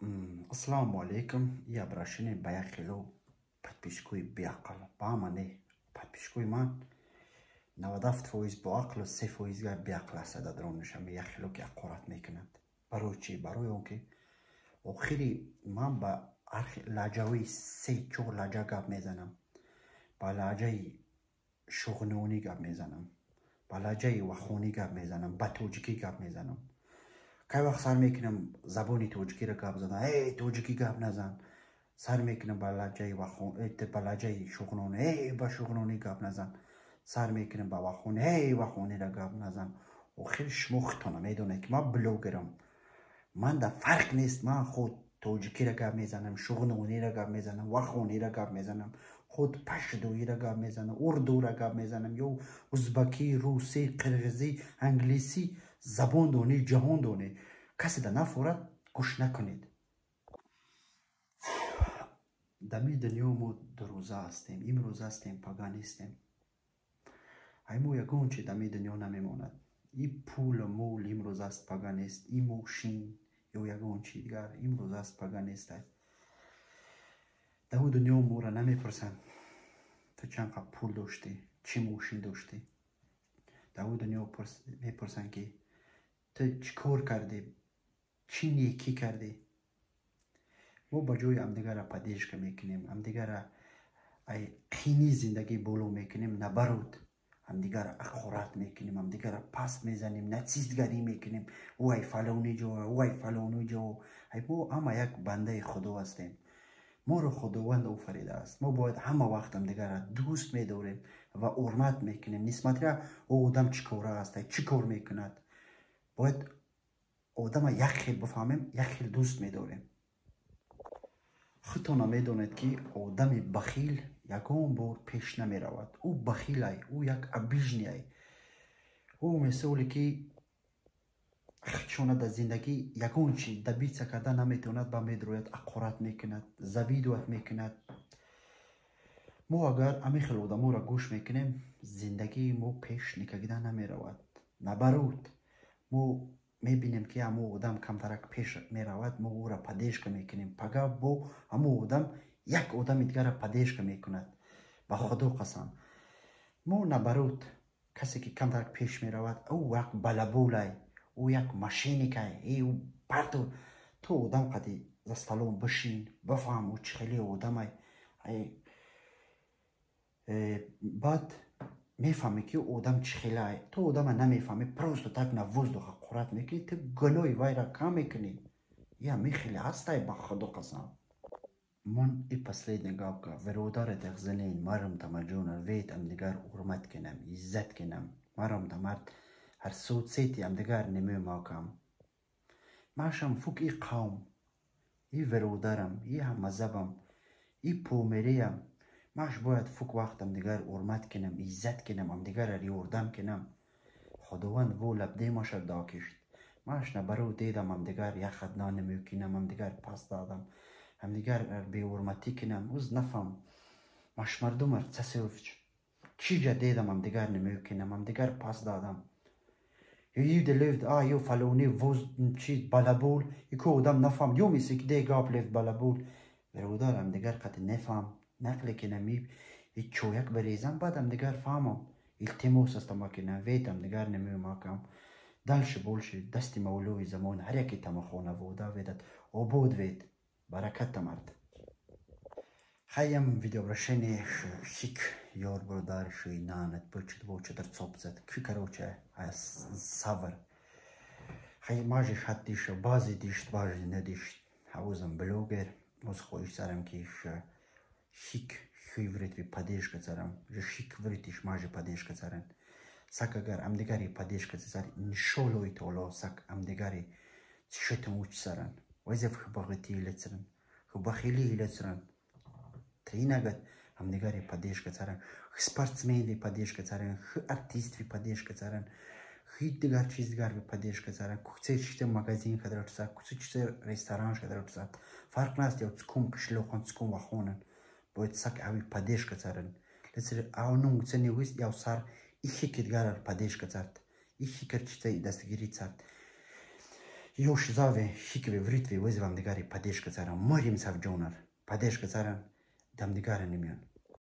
Assalamu alaikum. Я обращение баяхило подписку биакал. Бамане подписку ман 97% باعقل و 3% بیعقل است در درونشم یخیلو که اقارت میکنند برای چی؟ برای اون که آخری من با لحجه 3-4 لحجه گپ میزنم، با لحجه شغنونی گپ میزنم، با لحجه وخونی گپ میزنم، با توجیکی گپ میزنم. که وقت سر میکنم زبانی توجیکی را گپ زدن، ای توجیکی گپ نزن. سر میکنم با لحجه وخون، با لحجه شغنونی، ای با شغنونی گپ نزن. سر میکنم با وخونی، ای وخونی را گپ نزن. و خیلی شمختانم میدونه که من بلوگرم، من در فرق نیست. من خود توجیکی را گپ میزنم، شغنونی را گپ میزنم، وخونی را گپ میزنم، خود پشتویی را گپ میزنم، اردو را گپ میزنم، یا ازبکی، روسی، قرغیزی، انگلیسی، زبان دونی، جهان دونی. کسی در نفورد گوش نکنید. دمی دنیا ما دو روزه هستیم، امروز هستیم، پگان هستیم. ایمو یکون چی دمی دنیا نمیماند. این پول و مول امروز است، پگان است. این موشین یا یکون چی دیگر امروز است، پگان است. دو دنیا ما را نمیپرسن تو چند قد پول داشتی، چی موشین داشتی. دو دنیا میپرسن که تو چی کار کردی، چی نیکی کردی. ما با جای همدیگر را پدیش میکنیم، همدیگر را قینی زندگی بولو میکنیم، نبرود همدیگر را اخورت میکنیم، همدیگر را پس میزنیم، نچیزگری میکنیم. وای فلانی جو، وای فلانی جو. ما همه یک بنده خدا هستیم. ما رو خداوند آفریده است. ما باید همه وقت همدیگر را دوست میداریم و حرمت میکنیم. نسبت را او آدم چی کاره است، چی کار میکند. باید آدم یک خیل بفهمیم، یک خیل دوست میداریم. خودتان میدونید که آدم بخیل یکان بار پیش نمی رود. او بخیل ای، او یک ابیجنی ای. او مثالی که خودشانه در زندگی یکان چی دبیت کرده نمیتوند با میدروید، اقارت میکند، زویدوت میکند. ما اگر امی خیل آدم را گوش میکنیم، زندگی ما پیش نکگیده نمی رود. نبرود ما میبینیم که همو آدم کمترک پیش میرود، ما او را پدیش میکنیم. پگه با همو آدم یک آدم دیگر را پدیش میکند. با خدا قسم ما نبرود کسی که کمترک پیش میرود او یک بلبولای، او یک ماشینیکای، او پرتو. تو آدم قدی زستالون بشین بفهم او چه خیلی آدم ای. بعد میفهمی که آدم چه خیلی. تو آدم نمیفهمی، پروست و تک نووز دو قرات میکنی، تو گلوی وای را کم میکنی. یا میخیلی هستای با خدا قسم. من ای پسلید نگاه که ورودار تغزنین مرم تمجون وید ام دیگر حرمت کنم، عزت کنم. مرم تمرد هر سود سیتی ام دیگر نمی ماکم. ماشم فوق ای قوم، ای ورودارم، ای هم مذهبم، ای پومریم. ماش باید فوق وقتم دیگر حرمت کنم، عزت کنم، هم دیگر ریوردم کنم. خداوند و لبده ماش دا کشت. ماش نبرو دیدم هم دیگر یک خد نمی کنم، هم دیگر پس دادم، هم دیگر بی حرمتی کنم. از نفهم ماش مردم تصوف چی جا دیدم هم دیگر نمی کنم، هم دیگر پس دادم. یو دلیفت یو فلونی وز چی بالابول یکو آدم نفهم یو میسی که دیگاب لیفت بالابول. برودار هم دیگر قد نفهم نقل کنم ای چویک بریزم، بعد هم دیگر فهمم التماس است ما کنم ویدم دیگر نمی ماکم. دلش بولش دستی مولوی زمان هر یکی تمخونه وودا ویدت عبود وید برکت تمرد. خیام ویدیو برشنی شیک یار برادر شوی نانت بچه در صوب زد کی کروچه از صبر. خیام ماجش حد دیش بازی دیشت بازی ندیشت. حوزم بلوگر موز خویش سرم کیش شیک شوی ورید وی پدیش کسرم. جو شیک وریدیش ماجی پدیش کسرن. سک اگر ام دیگری پدیش کسر انشالله تولا سک ام دیگری شتم وچ سرن. ویزف خباغتی لترن خباخیلی لترن. ترینگت هم دیگری پدیش کسرن. سپورتسمن وی پدیش کسرن، خ ارتیست وی پدیش کسرن، خی دیگر چیز دیگر وی پدیش کسرن. کوچه چیت مغازین کدرت سر، کوچه چیت رستوران کدرت سر. فرق نست یا تکون کشلوخان تکون وخونن. باید سک اوی پدیش کسرن. لسر آنون چنی ویس یا سر ایشی که دیگر پدیش کسرد. ایشی که چیت دستگیری کرد. Już zawe hikwe writwe wezwam digari padeshka zaran. Marim sav jonar. Padeshka zaran dam digara nimion.